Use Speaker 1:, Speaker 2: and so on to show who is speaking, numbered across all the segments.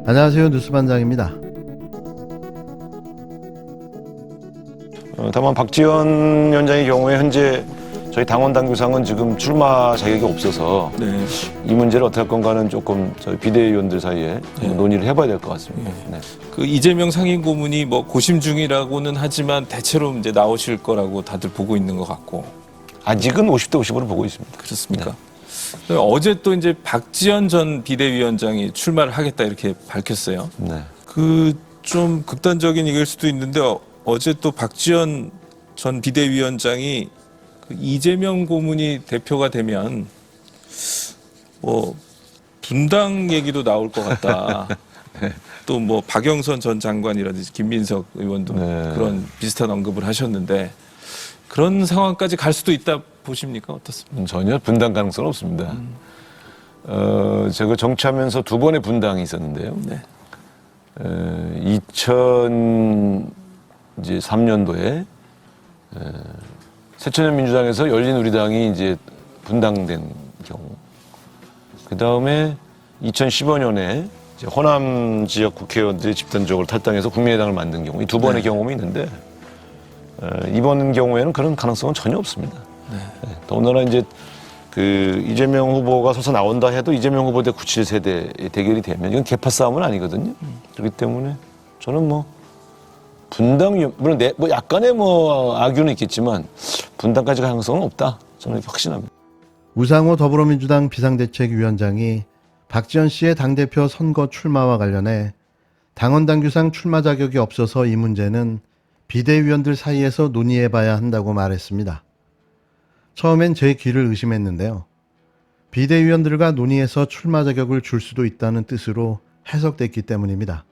Speaker 1: 안녕하세요. 뉴스반장입니다.
Speaker 2: 다만 박지원 위원장의 경우에 현재 저희 당원 당규상은 지금 출마 자격이 없어서
Speaker 3: 네.
Speaker 2: 이 문제를 어떻게 할 건가는 조금 저희 비대위원들 사이에 논의를 해봐야 될 것 같습니다. 네.
Speaker 3: 그 이재명 상임고문이 뭐 고심 중이라고는 하지만 대체로 이제 나오실 거라고 다들 보고 있는 것 같고.
Speaker 2: 아직은 50대 50으로 보고 있습니다.
Speaker 3: 그렇습니까? 어제 또 이제 박지원 전 비대위원장이 출마를 하겠다 이렇게 밝혔어요.
Speaker 2: 네.
Speaker 3: 그 좀 극단적인 얘기일 수도 있는데 어제 또 박지원 전 비대위원장이 그 이재명 고문이 대표가 되면 뭐 분당 얘기도 나올 것 같다.
Speaker 2: 네.
Speaker 3: 또 뭐 박영선 전 장관이라든지 김민석 의원도
Speaker 2: 네.
Speaker 3: 그런 비슷한 언급을 하셨는데 그런 상황까지 갈 수도 있다 보십니까? 어떻습니까?
Speaker 2: 전혀 분당 가능성은 없습니다. 제가 정치하면서 두 번의 분당이 있었는데요.
Speaker 3: 네.
Speaker 2: 2003년도에 새천년민주당에서 열린우리당이 이제 분당된 경우, 그 다음에 2015년에 호남 지역 국회의원들이 집단적으로 탈당해서 국민의당을 만든 경우, 이 두 번의 경험이 있는데 이번 경우에는 그런 가능성은 전혀 없습니다. 더군다나 이제 그 이재명 후보가 서서 나온다 해도 이재명 후보 대 97세대 대결이 되면 이건 계파 싸움은 아니거든요. 그렇기 때문에 저는 뭐 분당, 물론 뭐 약간의 뭐 악유는 있겠지만 분당까지 가능성은 없다. 저는 확신합니다.
Speaker 1: 우상호 더불어민주당 비상대책위원장이 박지원 씨의 당대표 선거 출마와 관련해 당원 당규상 출마 자격이 없어서 이 문제는 비대위원들 사이에서 논의해봐야 한다고 말했습니다. 처음엔 제 귀를 의심했는데요. 비대위원들과 논의해서 출마 자격을 줄 수도 있다는 뜻으로 해석됐기 때문입니다.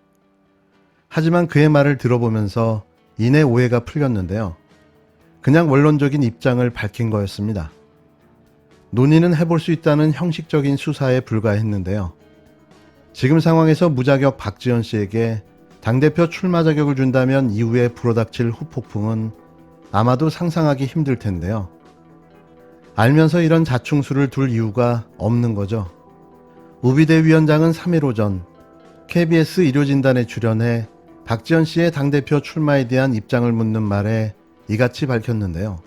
Speaker 1: 하지만 그의 말을 들어보면서 이내 오해가 풀렸는데요. 그냥 원론적인 입장을 밝힌 거였습니다. 논의는 해볼 수 있다는 형식적인 수사에 불과했는데요. 지금 상황에서 무자격 박지원 씨에게 당대표 출마 자격을 준다면 이후에 불어닥칠 후폭풍은 아마도 상상하기 힘들 텐데요. 알면서 이런 자충수를 둘 이유가 없는 거죠. 우비대 위원장은 3일 오전 KBS 일요진단에 출연해 박지원 씨의 당대표 출마에 대한 입장을 묻는 말에 이같이 밝혔는데요.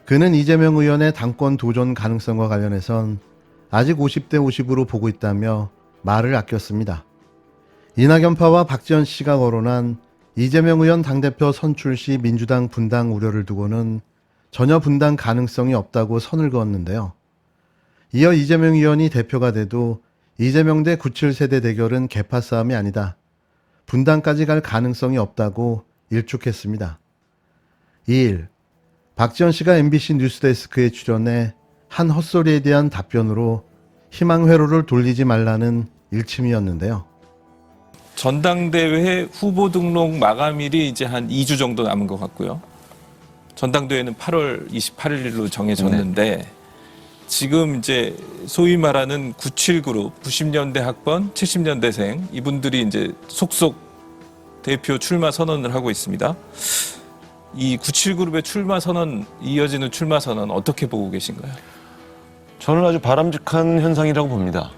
Speaker 1: 그는 이재명 의원의 당권 도전 가능성과 관련해선 아직 50대 50으로 보고 있다며 말을 아꼈습니다. 이낙연파와 박지원 씨가 거론한 이재명 의원 당대표 선출 시 민주당 분당 우려를 두고는 전혀 분당 가능성이 없다고 선을 그었는데요. 이어 이재명 의원이 대표가 돼도 이재명 대 97세대 대결은 계파 싸움이 아니다. 분당까지 갈 가능성이 없다고 일축했습니다. 2일 박지원 씨가 MBC 뉴스데스크에 출연해 한 헛소리에 대한 답변으로 희망 회로를 돌리지 말라는 일침이었는데요.
Speaker 3: 전당대회 후보 등록 마감일이 이제 한 2주 정도 남은 것 같고요. 전당대회는 8월 28일로 정해졌는데 지금 이제 소위 말하는 97그룹, 90년대 학번, 70년대생 이분들이 이제 속속 대표 출마 선언을 하고 있습니다. 이 97그룹의 출마 선언, 이어지는 출마 선언 어떻게 보고 계신가요?
Speaker 2: 저는 아주 바람직한 현상이라고 봅니다.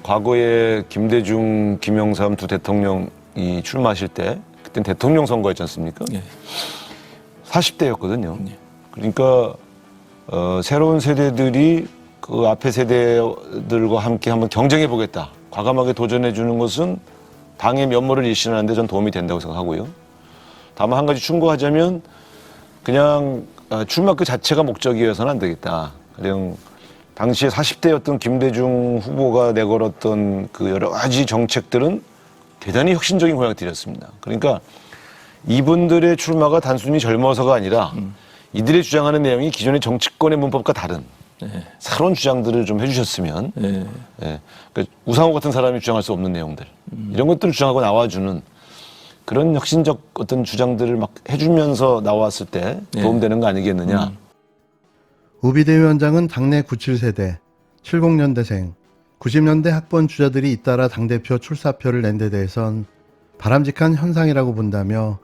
Speaker 2: 과거에 김대중, 김영삼 두 대통령이 출마하실 때 그때는 대통령 선거였지 않습니까?
Speaker 3: 네.
Speaker 2: 40대였거든요. 그러니까 새로운 세대들이 그 앞에 세대들과 함께 한번 경쟁해 보겠다. 과감하게 도전해 주는 것은 당의 면모를 일신하는 데 전 도움이 된다고 생각하고요. 다만 한 가지 충고하자면 그냥 출마 그 자체가 목적이어서는 안 되겠다. 그냥 당시에 40대였던 김대중 후보가 내걸었던 그 여러 가지 정책들은 대단히 혁신적인 공약들이었습니다. 그러니까 이분들의 출마가 단순히 젊어서가 아니라 이들의 주장하는 내용이 기존의 정치권의 문법과 다른 새로운 주장들을 좀 해주셨으면 그러니까 우상호 같은 사람이 주장할 수 없는 내용들 이런 것들을 주장하고 나와주는 그런 혁신적 어떤 주장들을 막 해주면서 나왔을 때 도움되는 거 아니겠느냐.
Speaker 1: 우비대 위원장은 당내 97세대, 70년대생, 90년대 학번 주자들이 잇따라 당대표 출사표를 낸 데 대해선 바람직한 현상이라고 본다며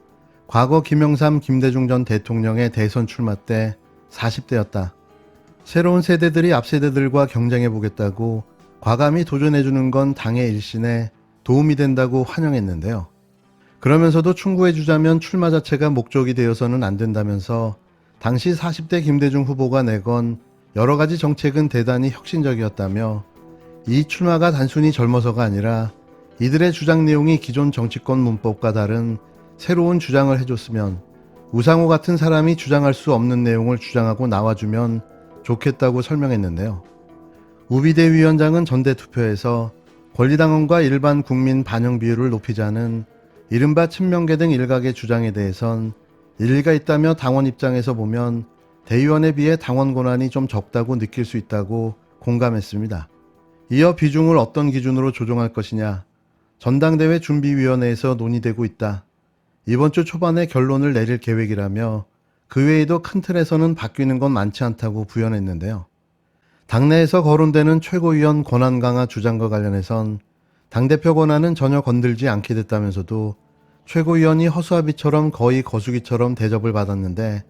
Speaker 1: 과거 김영삼, 김대중 전 대통령의 대선 출마 때 40대였다. 새로운 세대들이 앞 세대들과 경쟁해보겠다고 과감히 도전해주는 건 당의 일신에 도움이 된다고 환영했는데요. 그러면서도 충고해주자면 출마 자체가 목적이 되어서는 안 된다면서 당시 40대 김대중 후보가 내건 여러 가지 정책은 대단히 혁신적이었다며 이 출마가 단순히 젊어서가 아니라 이들의 주장 내용이 기존 정치권 문법과 다른 새로운 주장을 해줬으면 우상호 같은 사람이 주장할 수 없는 내용을 주장하고 나와주면 좋겠다고 설명했는데요. 우비대 위원장은 전대 투표에서 권리당원과 일반 국민 반영 비율을 높이자는 이른바 친명계 등 일각의 주장에 대해선 일리가 있다며 당원 입장에서 보면 대의원에 비해 당원 권한이 좀 적다고 느낄 수 있다고 공감했습니다. 이어 비중을 어떤 기준으로 조정할 것이냐, 전당대회 준비위원회에서 논의되고 있다. 이번 주 초반에 결론을 내릴 계획이라며 그 외에도 큰 틀에서는 바뀌는 건 많지 않다고 부연했는데요. 당내에서 거론되는 최고위원 권한 강화 주장과 관련해선 당대표 권한은 전혀 건들지 않게 됐다면서도 최고위원이 허수아비처럼 거의 거수기처럼 대접을 받았는데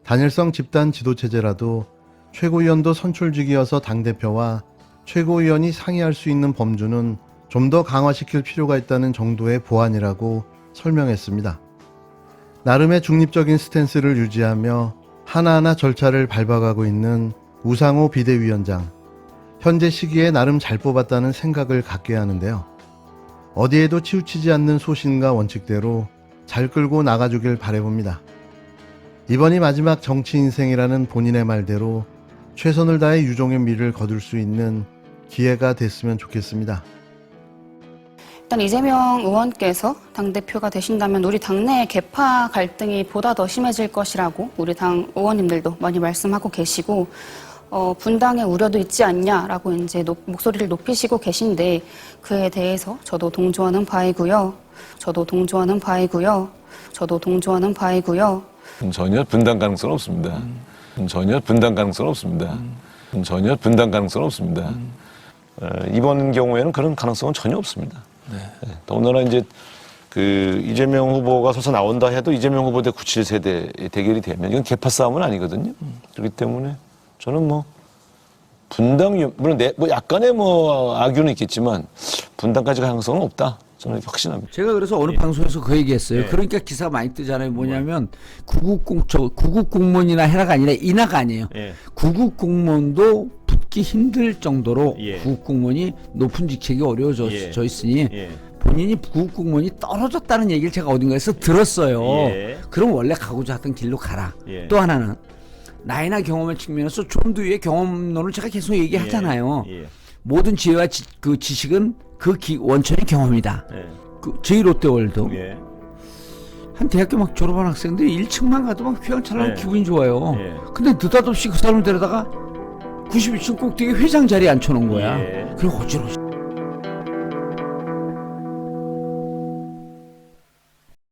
Speaker 1: 단일성 집단 지도체제라도 최고위원도 선출직이어서 당대표와 최고위원이 상의할 수 있는 범주는 좀 더 강화시킬 필요가 있다는 정도의 보완이라고 설명했습니다. 나름의 중립적인 스탠스를 유지하며 하나하나 절차를 밟아가고 있는 우상호 비대위원장. 현재 시기에 나름 잘 뽑았다는 생각을 갖게 하는데요. 어디에도 치우치지 않는 소신과 원칙대로 잘 끌고 나가주길 바라봅니다. 이번이 마지막 정치 인생이라는 본인의 말대로 최선을 다해 유종의 미를 거둘 수 있는 기회가 됐으면 좋겠습니다.
Speaker 4: 일단 이재명 의원께서 당대표가 되신다면 우리 당내의 계파 갈등이 보다 더 심해질 것이라고 우리 당 의원님들도 많이 말씀하고 계시고 분당의 우려도 있지 않냐라고 이제 목소리를 높이시고 계신데 그에 대해서 저도 동조하는 바이고요.
Speaker 2: 전혀 분당 가능성은 없습니다. 전혀 분당 가능성은 없습니다. 전혀 분당 가능성은 없습니다. 이번 경우에는 그런 가능성은 전혀 없습니다.
Speaker 3: 네.
Speaker 2: 더군다나 이제 그 이재명 후보가 서서 나온다 해도 이재명 후보 대 97세대 대결이 되면 이건 계파 싸움은 아니거든요. 그렇기 때문에 저는 뭐 분당 물론 뭐 약간의 뭐 악유는 있겠지만 분당까지 가능성은 없다. 저는 확신합니다.
Speaker 5: 제가 그래서 어느 방송에서 그 얘기했어요. 그러니까 기사가 많이 뜨잖아요. 뭐냐면 구급 공무원이나 해라가 아니라 인하가 아니에요. 구급 공무원도 붙기 힘들 정도로 구급 공무원이 높은 직책이 어려워져 있으니 본인이 구급 공무원이 떨어졌다는 얘기를 제가 어딘가에서 들었어요. 그럼 원래 가고자 하던 길로 가라. 또 하나는 나이나 경험의 측면에서 좀 더 위의 경험론을 제가 계속 얘기하잖아요. 모든 지혜와 그 지식은 원천이 경험이다. 그 제1롯데월드 한 대학교 막 졸업한 학생들이 1층만 가도 막 휘황찬란한 기분이 좋아요. 근데 느닷없이 그 사람을 데려다가 92층 꼭대기 회장 자리에 앉혀놓은 거야. 그리고 어지러워.